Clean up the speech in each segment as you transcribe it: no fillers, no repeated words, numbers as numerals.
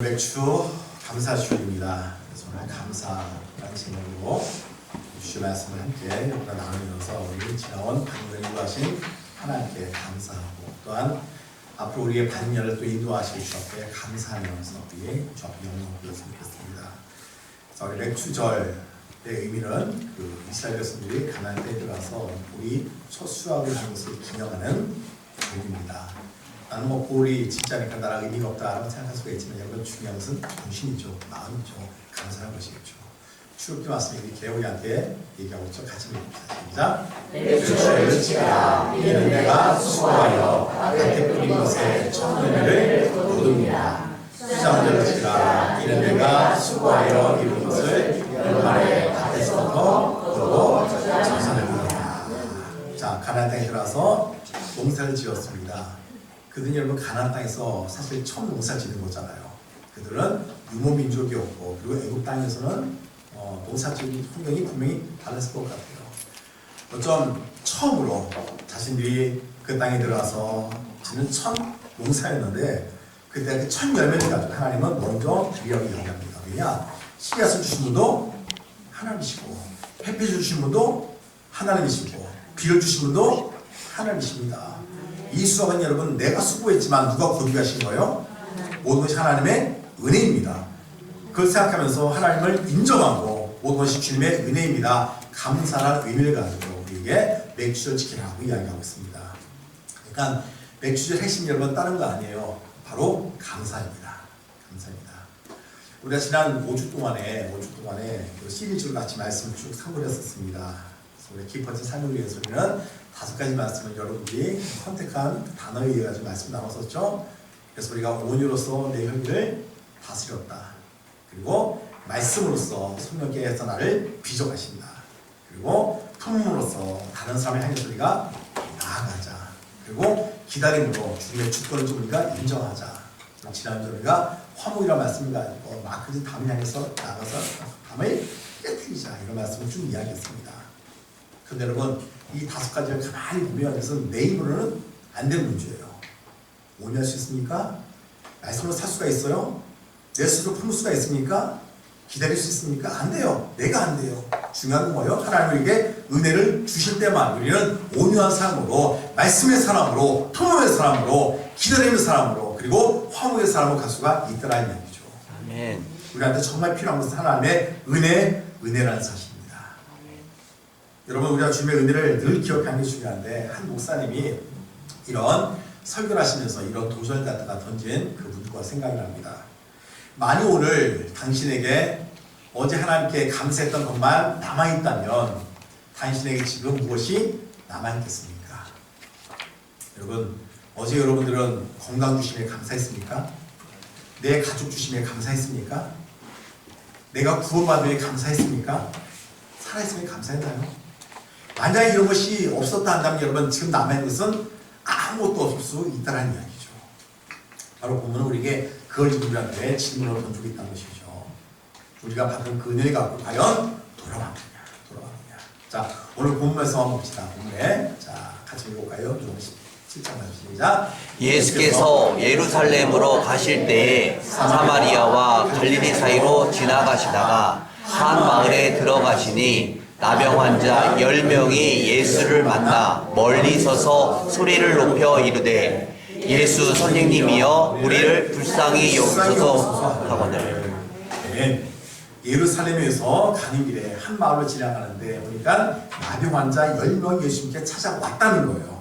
맥주 감사주일입니다. 그래서 오늘 감사라는 제목으로 주의 말씀을 함께 여러분과 나누면서 우리 지나온 방문을 인도하신 하나님께 감사하고 또한 앞으로 우리의 반년을 또 인도하실 주 앞에 감사하면서 우리 주 앞에 영광을 드렸으면 좋겠습니다. 그래서 우리 맥주절의 의미는 그 이스라엘 백성들이 가나안 땅에 들어가서 우리 첫 수확을 하는 것을 기념하는 의미입니다. 나는 뭐 볼이 진짜니까 나랑 의미가 없다라고 생각할 수가 있지만 여러분 중요한 것은 정신이죠, 마음이죠, 감사한 것이겠죠. 출애굽기 말씀이 이렇게 우리한테 얘기하고 있죠. 같이 읽습니다. 맥주절을 지키라. 이는 내가 수고하여 밭에 뿌린 것에 첫 열매를 거둡니다. 수장절을 지키라. 이는 내가 수고하여 이룬 것을 연말에 밭에서부터 거두고 정산을 합니다. 자, 가나안 땅에 들어와서 농사를 지었습니다. 그들은 여러분 가나안 땅에서 사실 처음 농사 짓는 거잖아요. 그들은 유목 민족이었고 그리고 애국 땅에서는 농사 짓는 환경이 분명히 달랐을 것 같아요. 어쩜 처음으로 자신들이 그 땅에 들어가서 짓는 첫 농사였는데 그때 그 첫 열매를 가지고 하나님은 먼저 드리라고 이야기합니다. 왜냐? 씨앗을 주신 분도 하나님이시고 햇빛을 주신 분도 하나님이시고 비를 주신 분도 하나님이십니다. 이 수확은 여러분 내가 수고했지만 누가 거두하신 거예요? 모든 것이 하나님의 은혜입니다. 그걸 생각하면서 하나님을 인정하고 모든 것이 주님의 은혜입니다. 감사라는 의미를 가지고 우리에게 맥주를 지키라고 이야기하고 있습니다. 그러니까 맥주의 핵심 여러분 다른 거 아니에요. 바로 감사입니다. 감사입니다. 우리가 지난 5주 동안에 그 시리즈로 같이 말씀을 쭉 상고했었습니다. 우리 깊어진 삶을 위해서 우리는 5가지 말씀을 여러분들이 선택한 단어에 의해 가지고 말씀 나눴었죠. 그래서 우리가 온유로서 내 혈기를 다스렸다. 그리고 말씀으로서 성령께서 나를 비춰가신다. 그리고 품음으로써 다른 사람을 향해서 우리가 나아가자. 그리고 기다림으로 주님의 주권을 좀 우리가 인정하자. 지난주에 우리가 화목이라는 말씀을 가지고 마크지 담을 향해서 나가서 담을 깨뜨리자. 이런 말씀을 쭉 이야기했습니다. 그런데 여러분 이 5가지를 가만히 보면 이것은 내 힘으로는 안 되는 문제예요. 온유할 수 있습니까? 말씀으로 살 수가 있어요? 내 스스로 품을 수가 있습니까? 기다릴 수 있습니까? 안 돼요. 내가 안 돼요. 중요한 건 뭐예요? 하나님에게 은혜를 주실 때만 우리는 온유한 사람으로 말씀의 사람으로 품음의 사람으로 기다림의 사람으로 그리고 화목의 사람으로 갈 수가 있다는 얘기죠. 아멘. 우리한테 정말 필요한 것은 하나님의 은혜라는 사실입니다. 여러분 우리가 주님의 은혜를 늘 기억하는 게 중요한데 한 목사님이 이런 설교를 하시면서 이런 도전을 갖다가 던진 그 문구가 생각이 납니다. 만일 오늘 당신에게 어제 하나님께 감사했던 것만 남아있다면 당신에게 지금 무엇이 남아있겠습니까? 여러분 어제 여러분들은 건강 주심에 감사했습니까? 내 가족 주심에 감사했습니까? 내가 구원받음에 감사했습니까? 살아있으면 감사했나요? 만약에 이런 것이 없었다 한다면 여러분 지금 남아있는 것은 아무것도 없을 수 있다는 이야기죠. 바로 보면 우리에게 그걸 우리한테 질문을 던지고 있다는 것이죠. 우리가 받은 그 은혜를 갖고 과연 돌아왔느냐. 자 오늘 본문에서 한번 봅시다. 본문에 자 같이 읽어볼까요? 좀 7장 시작. 예수께서 예루살렘으로 가실 때에 사마리아와 갈릴리 사이로 지나가시다가 한 마을에 들어가시니 나병 환자 10명이 예수를 만나 멀리 서서 소리를 높여 이르되 예수 선생님이여 우리를 불쌍히 여기소서 하거늘. 예루살렘에서 가는 길에 한 마을로 지나가는데 보니까 나병 환자 10명이 예수님께 찾아왔다는 거예요.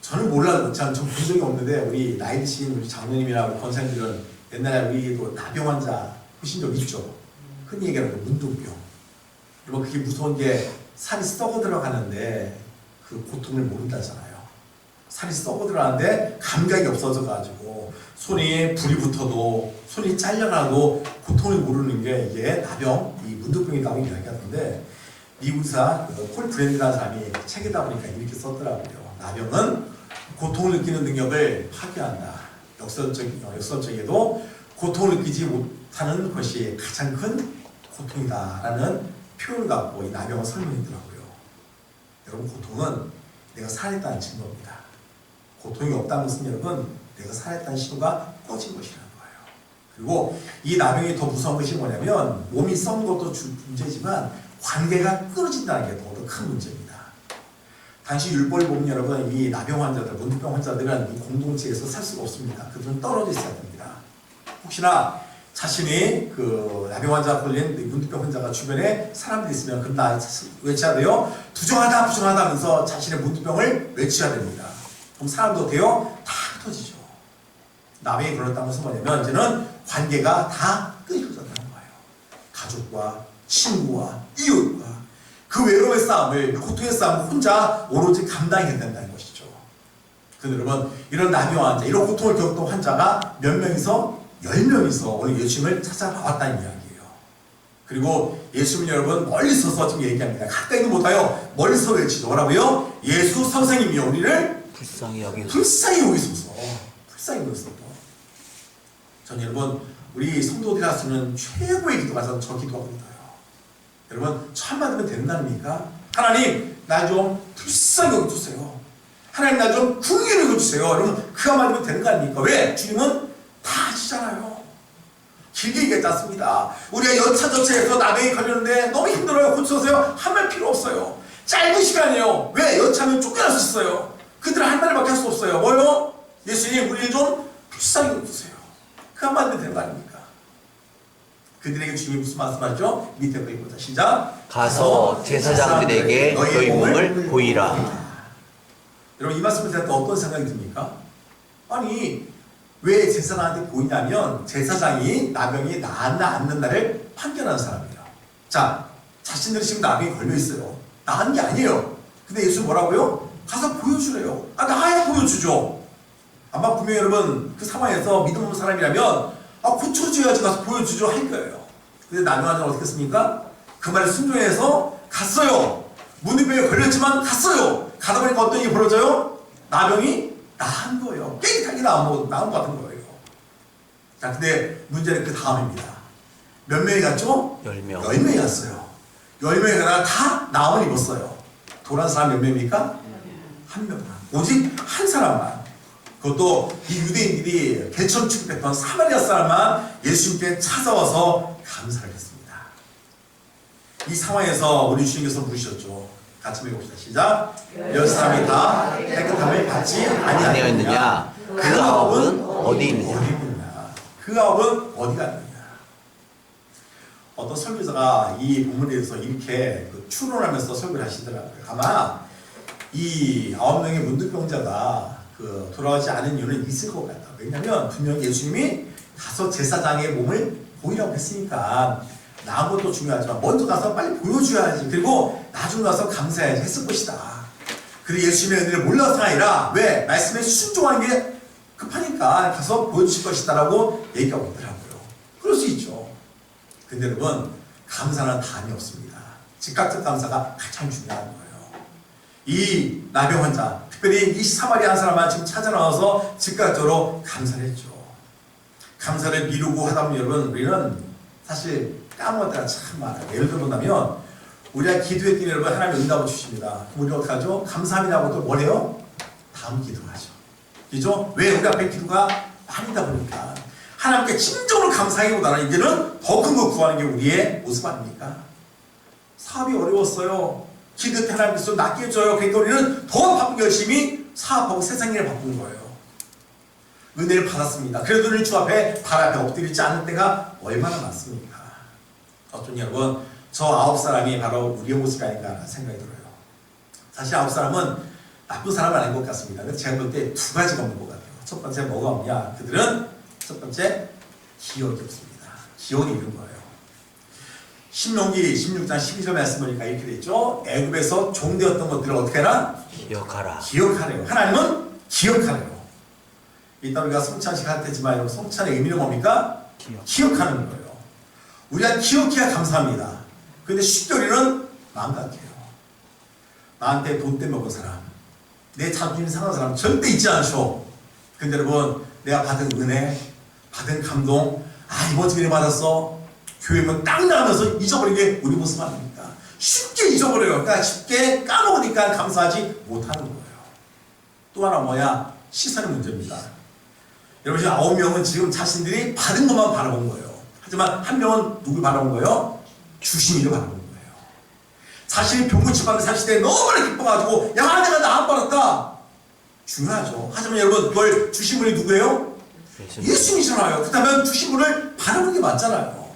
저는 몰라요. 전 본 적이 없는데 우리 나이 드신 우리 장로님이나 우리 권사님들은 옛날에 우리도 나병 환자 보신 적 있죠? 흔히 얘기하는 문둥병. 그리고 그게 무서운 게 살이 썩어 들어가는데 그 고통을 모른다잖아요. 살이 썩어 들어가는데 감각이 없어져가지고 손이 불이 붙어도 손이 잘려가고 고통을 모르는 게 이게 나병, 이 문둥병이라고 이야기하던데 미국 의사 폴 브랜드라는 사람이 책에다 보니까 이렇게 썼더라고요. 나병은 고통을 느끼는 능력을 파괴한다. 역설적에도 고통을 느끼지 못하는 것이 가장 큰 고통이다라는 표현을 갖고 이 나병을 설명했더라고요. 여러분 고통은 내가 살아있다는 증거입니다. 고통이 없다는 것은 여러분 내가 살아있다는 신호가 꺼진 것이라는 거예요. 그리고 이 나병이 더 무서운 것이 뭐냐면 몸이 썩는 것도 문제지만 관계가 끊어진다는 게 더 큰 문제입니다. 당시 율법을 보면 여러분 이 나병 환자들, 문득병 환자들은 이 공동체에서 살 수가 없습니다. 그들은 떨어져 있어야 됩니다. 혹시나 자신이 그 나병 환자 걸린 문득병 환자가 주변에 사람들이 있으면 그럼 나 외쳐야 돼요. 부정하다 부정하다 하면서 자신의 문득병을 외쳐야 됩니다. 그럼 사람도 어때요? 다 흩어지죠. 나병이 걸렸다는 것은 뭐냐면 이제는 관계가 다 끊어졌다는 거예요. 가족과 친구와 이웃과 그 외로움의 싸움을, 그 고통의 싸움을 혼자 오로지 감당해야 된다는 것이죠. 그런데 여러분 이런 나병 환자, 이런 고통을 겪던 환자가 몇 명이서? 10명이서 오늘 예수님을 찾아나왔다는 이야기예요. 그리고 예수님 여러분 멀리 서서 지금 얘기합니다. 가까이도 못하여 멀리서 외치죠. 뭐라고요? 예수 선생님이여 우리를 불쌍히 여기소서. 불쌍히 여기소서. 불쌍히 여기소서. 전 여러분 우리 성도들이 쓰는 최고의 기도가 저 기도하거든요. 여러분 처음 받으면 되는 거 아닙니까? 하나님 나 좀 불쌍히 여겨주세요. 하나님 나 좀 궁휼히 여겨주세요. 여러분 그가 받으면 되는 거 아닙니까? 왜? 주님은 다 아시잖아요. 길게 얘기하지 않습니다. 우리가 여차저차해서 나병이 걸렸는데 너무 힘들어요. 고쳐주세요. 한 말 필요 없어요. 짧은 시간이에요. 왜? 여차하면 쫓겨날 수 있어요. 그들은 한 말밖에 할 수 없어요. 뭐요? 예수님 우리를 좀 불쌍히 여겨주세요. 그 한마디면 되는 거 아닙니까? 그들에게 주님이 무슨 말씀하죠? 밑에 거 읽보자. 시작. 가서 제사장들에게 너희 몸을 보이라. 여러분 이 말씀을 들을 때 어떤 생각이 듭니까? 아니 왜 제사장한테 보이냐면 제사장이 나병이 나았나 안 났나를 판결하는 사람이에요. 자, 자신들이 지금 나병이 걸려있어요. 나은 게 아니에요. 근데 예수 뭐라고요? 가서 보여주래요. 나야 보여주죠. 아마 분명히 여러분 그 상황에서 믿음 없는 사람이라면 고쳐줘야지 가서 보여주죠 할 거예요. 근데 나병 환자는 어떻게 했습니까? 그 말에 순종해서 갔어요. 문득병에 걸렸지만 갔어요. 가다 보니까 어떤 일이 벌어져요? 나병이 나은 거예요. 깨끗하게 나은 것 같은 거예요. 자, 근데 문제는 그 다음입니다. 몇 명이 갔죠? 10명. 10명이 갔어요. 10명이 가다가 다 나음을 입었어요. 돌아온 사람 몇 명입니까? 한 명만. 오직 한 사람만. 그것도 이 유대인들이 개천 취급했던 사마리아 사람만 예수님께 찾아와서 감사를 했습니다. 이 상황에서 우리 주님께서 물으셨죠. 같이 읽어봅시다. 시작. 열 사람이 다 깨끗함을 받지 아니하였느냐? 그 아홉은 어디 있느냐? 그 아홉은 어디 갔느냐? 어떤 설교자가 이 본문에 대해서 이렇게 추론하면서 설교를 하시더라고요. 아마 이 9명의 문득병자가 돌아오지 않은 이유는 있을 것 같다. 왜냐하면 분명히 예수님이 가서 제사장의 몸을 보이라고 했으니까 나은 것도 중요하지만 먼저 가서 빨리 보여줘야지. 그리고 나중 가서 감사해야지 했을 것이다. 그리고 예수님의 은혜를 몰라서가 아니라 왜? 말씀에 순종하는 게 급하니까 가서 보여주실 것이다 라고 얘기하고 있더라고요. 그럴 수 있죠. 근데 여러분 감사는 담이 없습니다. 즉각적 감사가 가장 중요한 거예요. 이 나병 환자, 특별히 이 사마리아 한 사람만 지금 찾아 나와서 즉각적으로 감사를 했죠. 감사를 미루고 하다 보면 여러분 우리는 사실 까먹을 때가 참 많아요. 예를 들어 본다면 우리가 기도했더니 여러분 하나님 응답을 주십니다. 그럼 우리가 어떻게 하죠? 감사합니다고 또 뭐래요? 다음 기도하죠. 그죠? 왜? 우리 앞에 기도가 많이다 보니까 하나님께 진정으로 감사하기보다는 이제는 더 큰 거 구하는 게 우리의 모습 아닙니까? 사업이 어려웠어요. 기도 때 하나님께서 낫게 해줘요. 그러니까 우리는 더 바쁘게 열심히 사업하고 세상 일을 바꾼 거예요. 은혜를 받았습니다. 그래도 우리 주 앞에 발 앞에 엎드리지 않을 때가 얼마나 많습니까? 어떤 여러분 저 9사람이 바로 우리의 모습이 아닌가 생각이 들어요. 사실 9사람은 나쁜 사람은 아닌 것 같습니다. 근데 제가 볼 때 두 가지가 없는 것 같아요. 첫 번째 뭐가 없냐? 그들은 첫 번째 기억이 없습니다. 기억이 있는 거예요. 신명기 16장 12절 말씀 보니까 이렇게 되죠. 애굽에서 종되었던 것들을 어떻게 하라? 기억하라. 기억하래요. 하나님은 기억하래요. 이따 우리가 성찬식 할 테지만 여러분 성찬의 의미는 뭡니까? 기억하는 거예요. 우리가 기억해야 감사합니다. 근데 쉽게 우리는 망각해요. 나한테 돈 떼먹은 사람, 내 자존심 상한 사람 절대 잊지 않죠. 근데 여러분 내가 받은 은혜, 받은 감동, 이번 주에 받았어. 교회만 딱 나가면서 잊어버린 게 우리 모습 아닙니까? 쉽게 잊어버려요. 그러니까 쉽게 까먹으니까 감사하지 못하는 거예요. 또 하나 뭐야? 시선의 문제입니다. 여러분 지금 9명은 지금 자신들이 받은 것만 바라본 거예요. 하지만 한 명은 누굴 바라본 거예요? 주신 이를 바라본 거예요. 자신이 병고치방을 사실 때 너무나 기뻐가지고 야 내가 나 안 받았다. 중요하죠. 하지만 여러분 그걸 주신 분이 누구예요? 예수님이잖아요. 그렇다면 주신 분을 바라본 게 맞잖아요.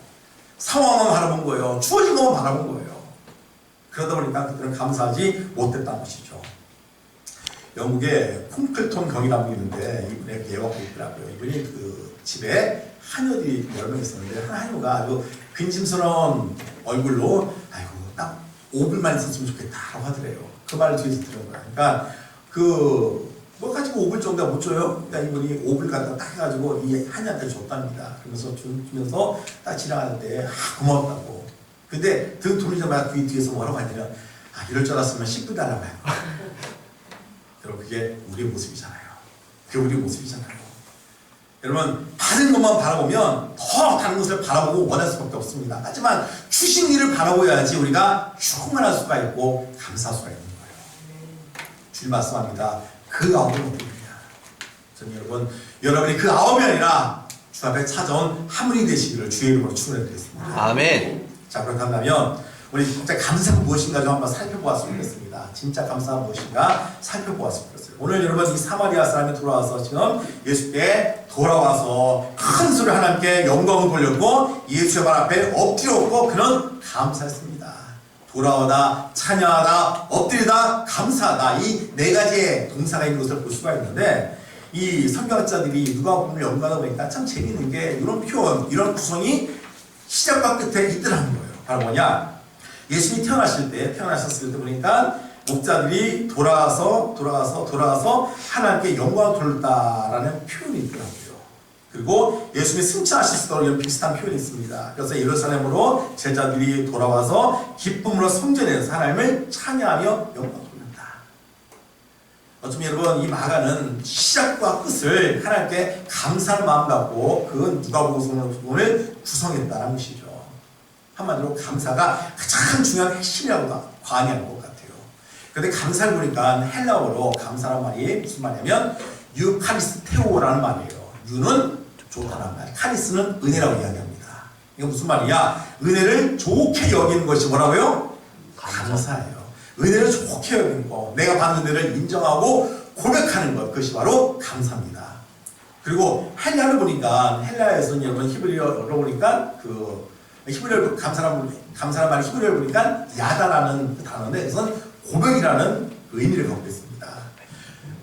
상황만 바라본 거예요. 주어진 것만 바라본 거예요. 그러다 보니까 그들은 감사하지 못했다는 것이죠. 영국에 콩클톤 경이라는 분이 있는데 이분의 예화가 있더라고요. 이분이 그 집에 하녀들이 여러 명 있었는데 한 하녀가 아주 근심스러운 얼굴로 아이고 딱 5불만 있었으면 좋겠다라고 하더래요. 그 말을 뒤에서 들은 거야. 그러니까 뭐 가지고 5불 정도가 못 줘요. 그러니까 이분이 5불 갖다 딱 해가지고 이 하녀한테 줬답니다. 그러면서 주면서 딱 지나가는데 고마웠다고. 근데 등 돌리자마자 그 뒤에서 뭐라고 하냐면 이럴 줄 알았으면 10불 달라고 해요. 여러분 그게 우리의 모습이잖아요. 그게 우리의 모습이잖아요. 여러분 받은 것만 바라보면 더 다른 것을 바라보고 원할 수밖에 없습니다. 하지만 주신 일을 바라보야지 우리가 충만할 수가 있고 감사할 수가 있는 거예요. 주님 말씀합니다. 그 9은 어떻느냐. 저는 여러분이 그 9이 아니라 주 앞에 찾아온 한 분이 되시기를 주의 이름으로 축원드리겠습니다. 아멘. 자 그렇다면 우리 진짜 감사가 무엇인가 좀 한번 살펴보았으면 좋겠습니다. 진짜 감사가 무엇인가 살펴보았으면 좋겠어요. 오늘 여러분 이 사마리아 사람이 돌아와서 지금 예수께 돌아와서 큰 소리 하나님께 영광을 돌렸고 예수의 발 앞에 엎드렸고 그는 감사했습니다. 돌아오다, 찬양하다, 엎드리다, 감사하다 이 네 가지의 동사가 있는 것을 볼 수가 있는데 이 성경학자들이 누가복음을 연구하다 보니까 참 재미있는 게 이런 표현, 이런 구성이 시작과 끝에 있더라는 거예요. 바로 뭐냐? 예수님이 태어났을 때 보니까 목자들이 돌아가서 하나님께 영광을 돌렸다라는 표현이 있더라고요. 그리고 예수님이 승천하실 때도 이런 비슷한 표현이 있습니다. 그래서 예루살렘으로 제자들이 돌아와서 기쁨으로 성전에서 하나님을 찬양하며 영광을 돌린다. 어쩌면 여러분 이 마가는 시작과 끝을 하나님께 감사할 마음 갖고 그 누가복음을 구성했다는 것이죠. 한마디로 감사가 가장 중요한 핵심이라고 관여한 것 같아요. 그런데 감사를 보니까 헬라어로 감사란 말이 무슨 말이냐면 유카리스테오라는 말이에요. 유는 좋다는 말, 카리스는 은혜라고 이야기합니다. 이거 무슨 말이냐? 은혜를 좋게 여기는 것이 뭐라고요? 감사예요. 은혜를 좋게 여기는 거, 내가 받은 은혜를 인정하고 고백하는 것, 그것이 바로 감사입니다. 그리고 헬라를 보니까 헬라에서는 여러분 히브리어로 보니까 히브리어 감사란 말이 히브리어를 보니까 야다라는 그 단어인데 그것은 고백이라는 의미를 갖고 있습니다.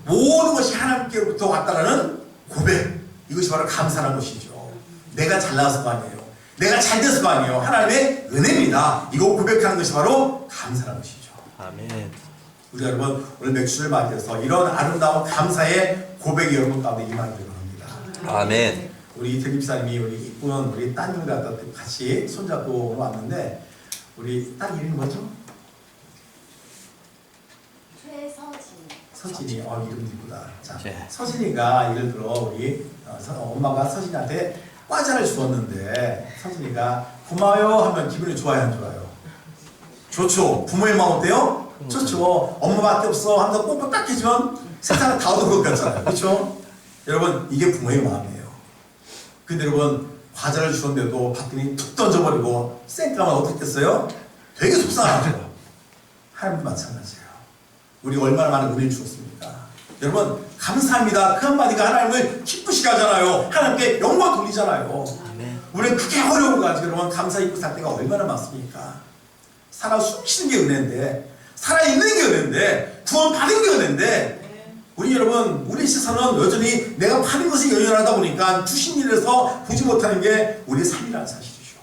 모든 것이 하나님께로부터 왔다라는 고백, 이것이 바로 감사라는 것이죠. 내가 잘나서가 아니에요. 내가 잘돼서가 아니에요. 하나님의 은혜입니다. 이거 고백하는 것이 바로 감사라는 것이죠. 아멘. 우리 여러분 오늘 맥주를 맞이해서 이런 아름다운 감사의 고백이 여러분 가운데 임하기를 바랍니다. 아멘. 우리 이태기 집사님이 우리 이쁜 우리 따님을 갖다 같이 손잡고 왔는데 우리 딸 이름이 뭐죠? 서진이. 이름도 이쁘다. 자, 서진이가 예를 들어 우리 엄마가 서진이한테 과자를 주었는데 서진이가 고마워요 하면 기분이 좋아요 안 좋아요? 좋죠. 부모의 마음 어때요? 좋죠. 엄마밖에 없어 하면서 뽀뽀 딱 해주면 세상을 다 얻은 것 같잖아요. 그렇죠? 여러분 이게 부모의 마음이에요. 근데 여러분 과자를 주었는데도 받더니 툭 던져버리고 쌩까면 어떻겠어요? 되게 속상하죠. 하나님도 마찬가지예요. 우리 얼마나 많은 은혜를 주었습니까? 여러분 감사합니다. 그 한마디가 하나님을 기쁘시게 하잖아요. 하나님께 영광 돌리잖아요. 아멘. 우리는 그게 어려운 거 가지고 여러분 감사 잊고 살 때가 얼마나 많습니까? 살아 숨쉬는 게 은혜인데 살아있는 게 은혜인데 구원 받은 게 은혜인데 우리 여러분 우리 시선은 여전히 내가 파는 것이 연연하다 보니까 주신 일에서 보지 못하는 게 우리의 삶이라는 사실이죠.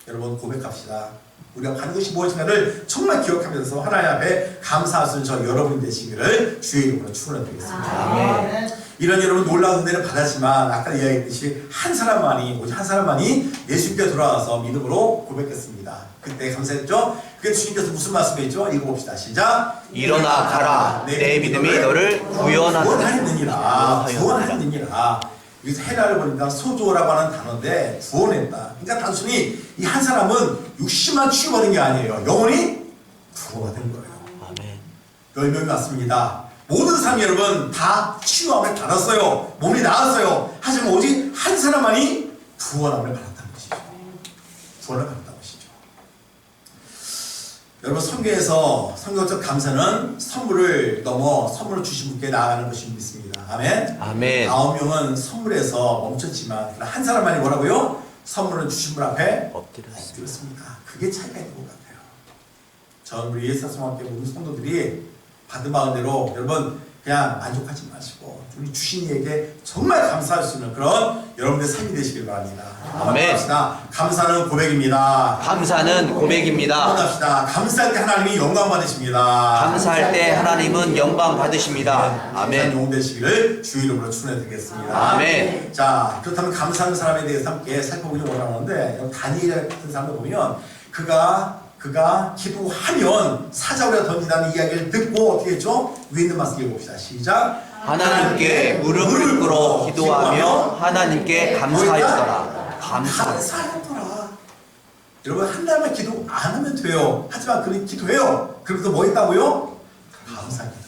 여러분 고백합시다. 우리가 받은 것이 무엇인가를 정말 기억하면서 하나님 앞에 감사할 수 있는 저 여러분이 되시기를 주의 이름으로 축원드리겠습니다. 아멘. 이런 여러분 놀라운 은혜를 받았지만 아까 이야기했듯이 오직 한 사람만이 예수님께 돌아와서 믿음으로 고백했습니다. 그때 감사했죠? 그게 주님께서 무슨 말씀이었죠? 읽어봅시다. 시작. 일어나 가라. 내 믿음이 너를 구원하였느니라. 여기서 헤라를 보니까 소조라고 하는 단어인데 구원했다. 그러니까 단순히 이 한 사람은 육신만 치유받은 게 아니에요. 영혼이 구원받은 거예요. 아멘. 10명이 왔습니다. 모든 사람이 여러분 다 치유함을 받았어요. 몸이 나았어요. 하지만 오직 한 사람만이 구원함을 받았다는 것이죠. 구원을 받았다는 것이죠. 여러분 성경에서 성경적 감사는 선물을 넘어 선물을 주신 분께 나아가는 것이 믿습니다. 아멘. 아멘. 9명은 선물에서 멈췄지만 한 사람만이 뭐라고요? 선물을 주신 분 앞에 엎드렸습니다. 그게 차이가 있는 것 같아요. 전 우리 예수님과 함께 모든 성도들이 받은 마음대로 여러분 그냥 만족하지 마시고 우리 주신 이에게 정말 감사할 수 있는 그런 여러분들의 삶이 되시길 바랍니다. 아멘. 감사는 고백입니다. 감사는 고백입니다. 합시다. 감사할 때 하나님이 영광 받으십니다. 감사할 때 하나님은 영광 받으십니다. 아멘. 영웅 되시기를 주 이름으로 축원드리겠습니다. 아멘. 자, 그렇다면 감사하는 사람에 대해서 함께 살펴보려고 원하는데 다니엘 같은 사람을 보면 그가 기도하면 사자우리가 던진다는 이야기를 듣고 어떻게 했죠? 위에 있는 말씀 읽어봅시다. 시작. 하나님께 무릎을 꿇어 기도하며 하나님께 감사하였더라. 감사하였더라. 여러분 한 달만 기도 안 하면 돼요. 하지만 그는 기도해요. 그리고 뭐 했다고요? 감사 기도해요.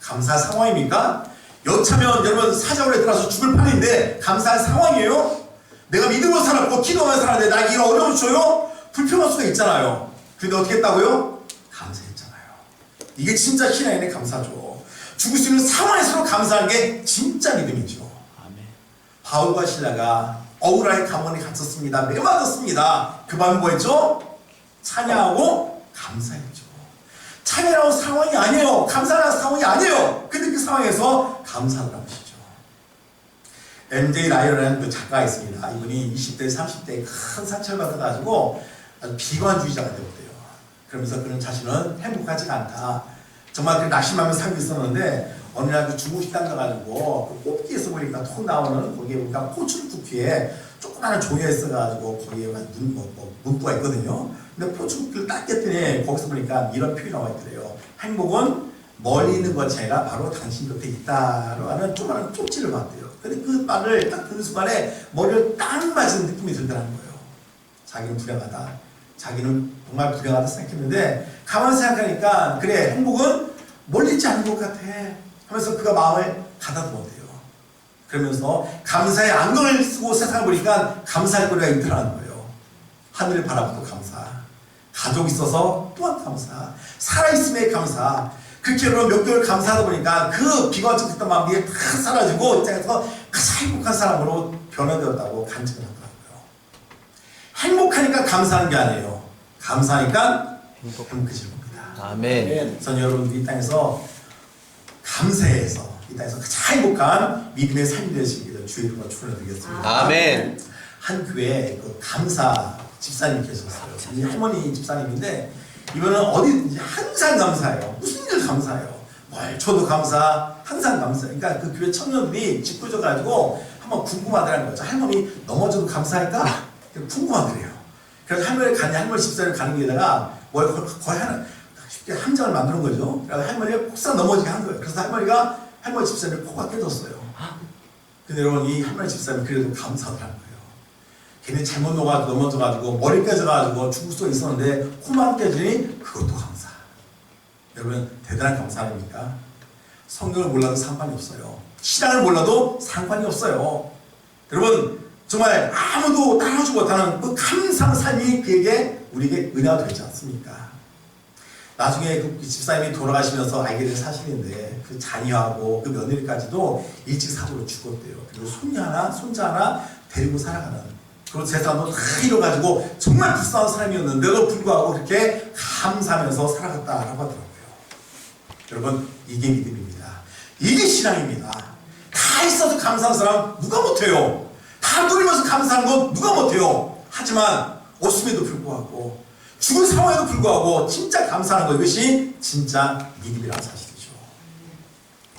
감사 상황입니까? 여차면 여러분 사자우리에 들어가서 죽을 판인데 감사할 상황이에요? 내가 믿음으로 살았고 기도하며 살았는데 나에게 이런 어려움을 줘요? 불평할 수가 있잖아요. 근데 어떻게 했다고요? 감사했잖아요. 이게 진짜 신앙인의 감사죠. 죽을 수 있는 상황에서 감사하는 게 진짜 믿음이죠. 아멘. 바울과 신라가 억울하게 감옥에 갇혔습니다. 매맞았습니다. 그 밤에 뭐 했죠? 찬양하고 감사했죠. 찬양하는 상황이 아니에요. 감사하는 상황이 아니에요. 근데 그 상황에서 감사하라고 하시죠. MJ 라이언이라는 그 작가가 있습니다. 이분이 20대, 30대에 큰 상처를 받아가지고 아주 비관주의자가 되었대요. 그러면서 그는 자신은 행복하지가 않다. 정말 그 낙심하며 살고 있었는데 어느 날 그 중국 식당 가가지고 그 뽑기에서 보니까 톡 나오는 거기에 보니까 포춘 쿠키에 조그마한 종이가 있어가지고 거기에 문구가 있거든요. 근데 포춘 쿠키를 딱 깼더니 거기서 보니까 이런 표현이 나와 있더래요. 행복은 멀리 있는 것 자체가 바로 당신 곁에 있다라고 하는 조그마한 쪽지를 봤대요. 근데 그 말을 딱 듣는 순간에 머리를 딱 맞은 느낌이 들더라는 거예요. 자기는 불행하다. 자기는 정말 불행하다 생각했는데 가만히 생각하니까 그래 행복은 멀리 있지 않은 것 같아 하면서 그가 마음을 가다듬었대요. 그러면서 감사의 안경을 쓰고 세상을 보니까 감사할 거리가 있더라는 거예요. 하늘을 바라보고 감사, 가족이 있어서 또한 감사, 살아있음에 감사. 그렇게 여러분 몇 개월 감사하다 보니까 그 비관적했던 마음이 다 사라지고 입장에서 가장 행복한 사람으로 변화되었다고 간증을 하더라고요. 행복하니까 감사하는 게 아니에요. 감사하니까 행복해지는 겁니다. 아멘. 그래서 여러분 이 땅에서 감사해서 이 땅에서 가장 행복한 믿음의 삶이 되시기를 주의 이름으로 축원드리겠습니다. 아멘. 한 교회에 그 감사 집사님 계셨어요. 이 할머니 집사님인데 이분은 어디든지 항상 감사해요. 무슨 일 감사해요. 뭘 줘도 감사, 항상 감사. 그러니까 그 교회 청년들이 짓궂어가지고 한번 궁금하더라는 거죠. 할머니 넘어져도 감사할까? 궁금하더래요. 그래서 할머니 집사를 가는 길에다가 뭘 거의 쉽게 함정을 만드는 거죠. 그래서 할머니가 폭삭 넘어지게 한 거예요. 그래서 할머니 집사님 코가 깨졌어요. 근데 여러분 이 할머니 집사님 그래도 감사하더라는 거예요. 걔네 잘못 넘어져가지고 머리 깨져가지고 죽을 수가 있었는데 코만 깨지니 그것도 감사. 여러분 대단한 감사 아닙니까? 성경을 몰라도 상관이 없어요. 신앙을 몰라도 상관이 없어요. 여러분 정말 아무도 따라오지 못하는 그 감사한 삶이 우리에게 은혜가 되지 않습니까? 나중에 그 집사님이 돌아가시면서 알게 된 사실인데 그 자녀하고 그 며느리까지도 일찍 사고로 죽었대요. 그리고 손자 하나 데리고 살아가는 그리고 재산도 다 잃어가지고 정말 불쌍한 사람이었는데도 불구하고 그렇게 감사하면서 살아갔다라고 하더라고요. 여러분 이게 믿음입니다. 이게 신앙입니다. 다 있어서 감사한 사람 누가 못해요. 다 누리면서 감사한 건 누가 못해요. 하지만 없음에도 불구하고 죽은 상황에도 불구하고 진짜 감사하는 거 이것이 진짜 믿음이라는 사실이죠.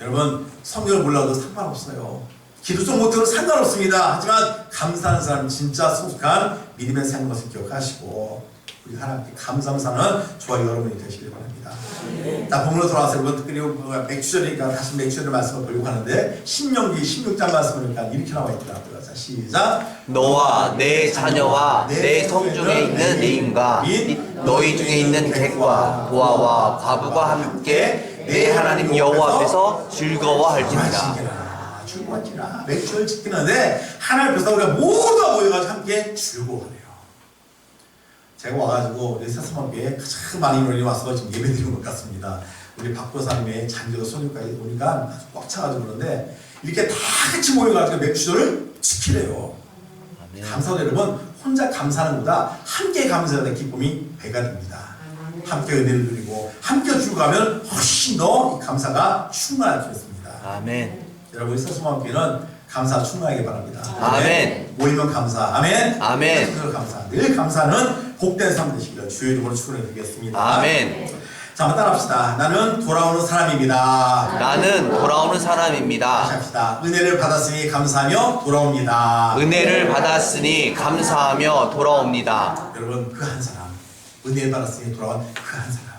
여러분 성경을 몰라도 상관없어요. 기도 좀 못해도 상관없습니다. 하지만 감사하는 사람은 진짜 성숙한 믿음의 삶인 것을 기억하시고 우리 하나님께 감사하는 사는 저와 여러분이 되시길 바랍니다. 자, 본문으로 돌아와서 여러분 특별히 맥주절이니까 다시 맥주절의 말씀을 보려고 하는데 신명기 16장 말씀을 보니까 이렇게 나와 있더라고요. 자, 시작. 너와 내 자녀와 내 성중에 있는 내임과 및 너희 중에 있는 객과 고아와 과부가 함께 내 하나님 여호와 앞에서 즐거워할지니라. 즐거워할지라. 맥주를 지키는데 하나님 앞에서 우리가 모두가 모여가지고 함께 즐거워하네요. 제가 와가지고 세스만교에 가장 많은 인원이 와서 지금 예배드리는 것 같습니다. 우리 박 교사님의 잔디도 손님까지 오니까 아주 꽉 차가지고 그러는데 이렇게 다 같이 모여가지고 맥주를 지키래요. 감사도 여러분, 혼자 감사하는 것보다 함께 감사하는 기쁨이 배가 됩니다. 함께 은혜를 누리고 함께 죽어가면 훨씬 더 이 감사가 충만할 수 있습니다. 아멘. 여러분 세스만교회는 감사 충만하게 바랍니다. 아멘. 모이면 감사. 아멘. 아멘. 늘 감사. 늘 감사는 복된 삶 되시기를 주의 이름으로 축원해 드리겠습니다. 아멘. 자, 한번 따라합시다. 나는 돌아오는 사람입니다. 나는 돌아오는 다시 사람입니다. 합시다. 은혜를 받았으니 감사하며 돌아옵니다. 은혜를 받았으니 감사하며 돌아옵니다. 여러분 그 한 사람, 은혜를 받았으니 돌아온 그 한 사람.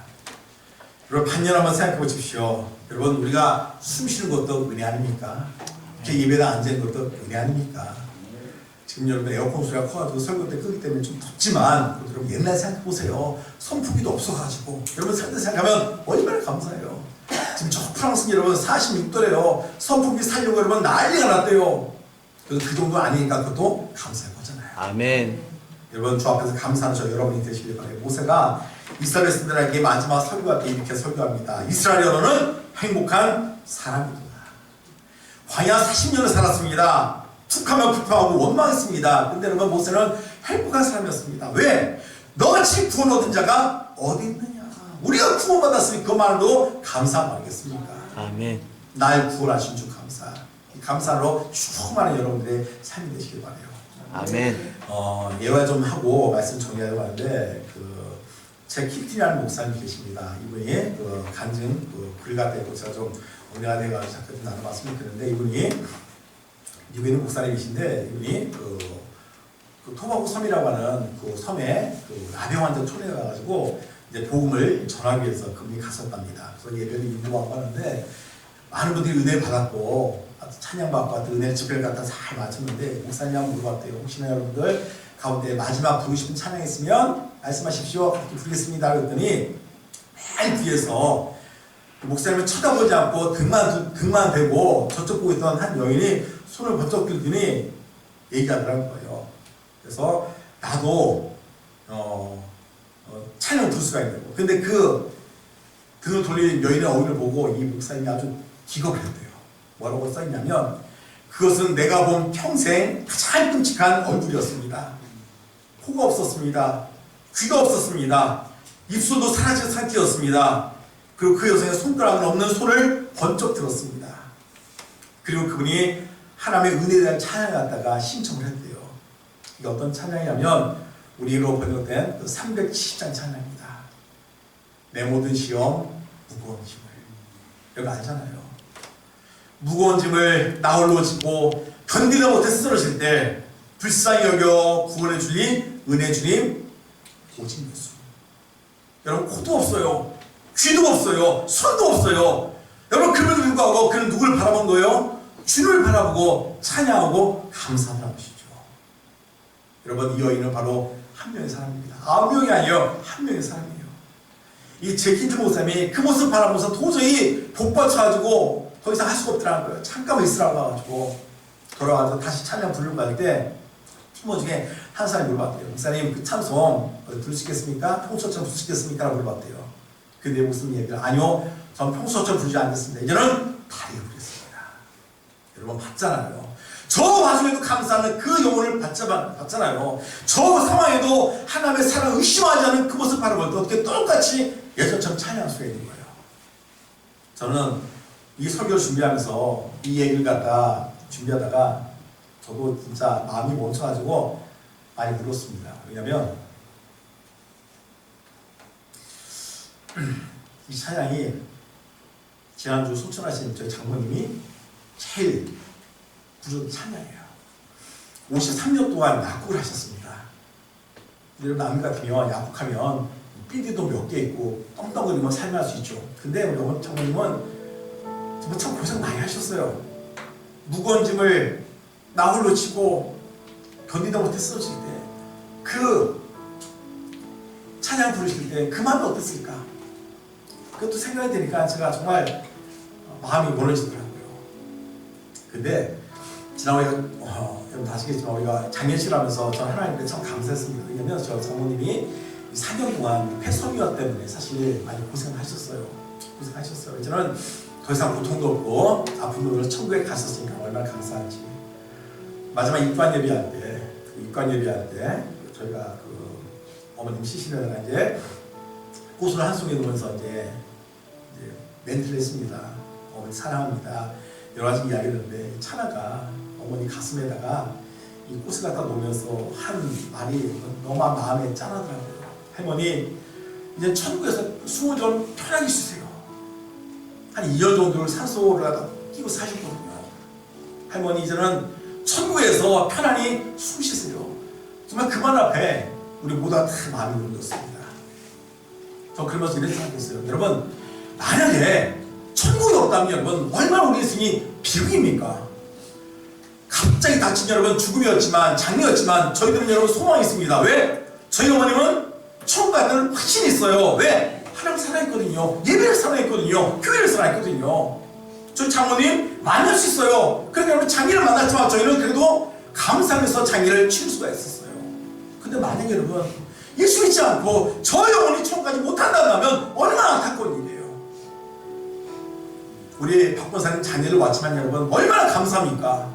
여러분 반년 한번 생각해 보십시오. 여러분 우리가 숨 쉬는 것도 은혜 아닙니까? 이렇게 예배당 앉아 있는 것도 은혜 아닙니까? 지금 여러분 에어컨 소리가 커가지고 설교 때 끄기 때문에 좀 덥지만 여러분 옛날 생각해 보세요. 선풍기도 없어가지고 여러분 살때 생각하면 얼마나 감사해요. 지금 저 프랑스 여러분 46도래요. 선풍기 살려고 여러분 난리가 났대요. 그래도 그 정도 아니니까 그것도 감사할 거잖아요. 아멘. 여러분 주 앞에서 감사하는 저 여러분이 되시길 바라요. 모세가 이스라엘 백성들에게 마지막 설교할 때 이렇게 설교합니다. 이스라엘어는 행복한 사람입니다. 광야 40년을 살았습니다. 툭하면 불평하고 원망했습니다. 근데 여러분 모세는 행복한 사람이었습니다. 왜? 너같이 구원 얻은 자가 어디 있느냐? 우리가 구원받았으니 그만으로 감사 말겠습니까? 아멘. 날 구원하신 주 감사. 이 감사로 수많은 여러분들의 삶이 되시길 바라요. 아멘. 예화 좀 하고 말씀 정리하려고 하는데 제 키티라는 목사님 계십니다. 이분이 간증 글가 되고 제가 좀 은혜가 돼가지고 잠깐 좀 나눠 말씀을 드렸는데 이분이 미국에 있는 목사님이신데 이분이 토바고 섬이라고 하는 그 섬에 아병 환자 초대가 가지고 이제 복음을 전하기 위해서 그분이 갔었답니다. 그래서 예배를 인도하고 하는데 많은 분들이 은혜를 받았고 찬양받고 은혜 집회를 갖다 잘 마쳤는데 목사님 한번 물어봤대요. 혹시나 여러분들 가운데 마지막 부르고 싶은 찬양 있으면 말씀하십시오. 그렇게 부르겠습니다. 그랬더니 맨 뒤에서 목사님을 쳐다보지 않고 등만 대고 저쪽 보고 있던 한 여인이 손을 번쩍 들더니 얘기하더라는 거예요. 그래서 나도 찬양 들 수가 있는 거. 근데 그 등을 돌린 여인의 얼굴을 보고 이 목사님이 아주 기겁을 했대요. 뭐라고 써있냐면 그것은 내가 본 평생 가장 끔찍한 얼굴이었습니다. 코가 없었습니다. 귀가 없었습니다. 입술도 사라진 상태였습니다. 그리고 그 여성의 손가락은 없는 손을 번쩍 들었습니다. 그리고 그분이 하나님의 은혜에 대한 찬양을 갖다가 신청을 했대요. 이게 어떤 찬양이냐면 우리로 번역된 370장 찬양입니다. 내 모든 시험 무거운 짐을. 여기 알잖아요. 무거운 짐을 나 홀로 지고 견디다 못해 쓰러질 때 불쌍히 여겨 구원해 주님 은혜 주님 오직 예수. 여러분 코도 없어요. 귀도 없어요. 손도 없어요. 여러분 그럼에도 불구하고 그는 누구를 바라본 거예요? 주를 바라보고 찬양하고 감사하는 것이죠. 여러분 이 여인은 바로 한 명의 사람입니다. 9명이 아니에요. 한 명의 사람이에요. 이 제키트 목사님이 그 모습 바라보면서 도저히 복받쳐가지고 더 이상 할 수가 없더라는 거예요. 잠깐만 있으라고 해가지고 돌아와서 다시 찬양 부르러 갈 때 팀원 중에 한 사람이 물어봤대요. 목사님 그 찬송 부를 수 있겠습니까? 평소처럼 부를 수 있겠습니까? 라고 물어봤대요. 근데 무슨 얘기를 아니요 전 평소처럼 부르지 않겠습니다. 이제는 다르게 부르겠습니다. 여러분 봤잖아요. 저 와중에도 감사하는 그 영혼을 봤잖아요. 저 상황에도 하나님의 사랑을 의심하지 않는 그 모습 바라볼 때 어떻게 똑같이 예전처럼 찬양할 수가 있는 거예요. 저는 이 설교를 준비하면서 이 얘기를 갖다 준비하다가 저도 진짜 마음이 멈춰가지고 많이 울었습니다. 왜냐면 이 찬양이 지난주 소천하신 저희 장모님이 제일 부르는 찬양이에요. 53년 동안 약국을 하셨습니다. 여러분 남 같으면 약국하면 삐디도 몇 개 있고 떵떵거리면 살만할 수 있죠. 근데 우리 장모님은 정말 참 고생 많이 하셨어요. 무거운 짐을 나 홀로 치고 견디다 못해 쓰러질 때 그 찬양 부르실 때 그 마음이 어땠을까? 그것도 생각이 되니까 제가 정말 마음이 무너지더라고요. 근데 지난번에 여러분 다 아시겠지만 우리가 장례식을 하면서 저는 하나님께 참 감사했습니다. 왜냐면 저 장모님이 4년 동안 폐섬유화 때문에 사실 많이 고생하셨어요. 저는 더 이상 고통도 없고 아픔도 없고 천국에 갔었으니까 얼마나 감사한지. 마지막 입관 예배할 때 저희가 그 어머님 시신에다가 이제 꽃을 한 송이 놓으면서 이제 멘트를 했습니다. 어머니 사랑합니다. 여러 가지 이야기를 했는데 차나가 어머니 가슴에다가 이 꽃을 갖다 놓으면서 한 말이 너무 마음에 짠하더라고요. 할머니 이제 천국에서 숨을 좀 편하게 쉬세요. 한 2년 정도를 산소를 갖다 끼고 사셨거든요. 할머니 이제는 천국에서 편안히 숨 쉬세요. 정말 그 말 앞에 우리 모두가 다 마음이 눌렸습니다. 저 그러면서 이런 생각했어요. 여러분 만약에 천국이 없다면 여러분 얼마나 우리 인생이 비극입니까? 갑자기 닥친 여러분 죽음이었지만 장례였지만 저희들은 여러분 소망이 있습니다. 왜? 저희 어머님은 천국 가는 확신이 있어요. 왜? 하나님 살아있거든요. 예배를 살아있거든요. 교회를 살아있거든요. 저희 장모님 만날 수 있어요. 그러니까 여러분 장례를 만났지만 저희는 그래도 감사하면서 장례를 치를 수가 있었어요. 근데 만약에 여러분 예수 믿지 않고 저희 어머니 천국까지 못한다면 얼마나 안타까운 일이에요. 우리 박 권사님 장례를 왔지만 여러분 얼마나 감사합니까?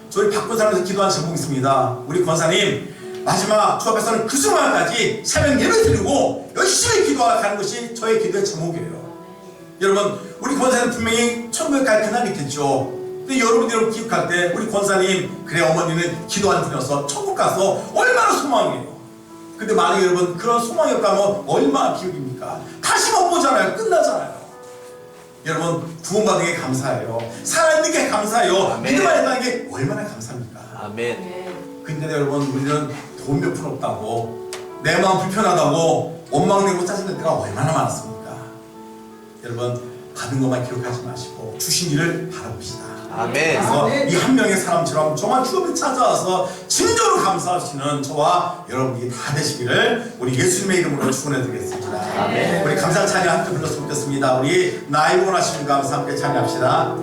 저희 박 권사님에서 기도한 제목이 있습니다. 우리 권사님 마지막 주 앞에서는 그 순간까지 새벽 예배 드리고 열심히 기도하는 것이 저의 기도의 제목이에요. 여러분 우리 권사님 분명히 천국에 갈 그날이 있겠죠. 근데 여러분들이 기억할 때 우리 권사님 그래 어머니는 기도한 분이어서 천국 가서 얼마나 소망이에요. 근데 만약에 여러분 그런 소망이 없다면 얼마나 비극입니까? 다시 못 보잖아요. 끝나잖아요. 여러분 구원받은 게 감사해요. 살아있는 게 감사해요. 믿음 안에 있다는 게 얼마나 감사합니까? 아멘. 근데 여러분 우리는 돈 몇 푼 없다고 내 마음 불편하다고 원망되고 짜증낼 때가 얼마나 많았습니까? 여러분 받은 것만 기록하지 마시고 주신 일을 바라봅시다. 아멘. 그래서 이 한 명의 사람처럼 정말 주 앞에 찾아와서 진정으로 감사하시는 저와 여러분이 다 되시기를 우리 예수님의 이름으로 축원해드리겠습니다. 아멘. 우리 감사 찬양 함께 불렀으면 좋겠습니다. 우리 나의 원하시는 감사 함께 찬양합시다.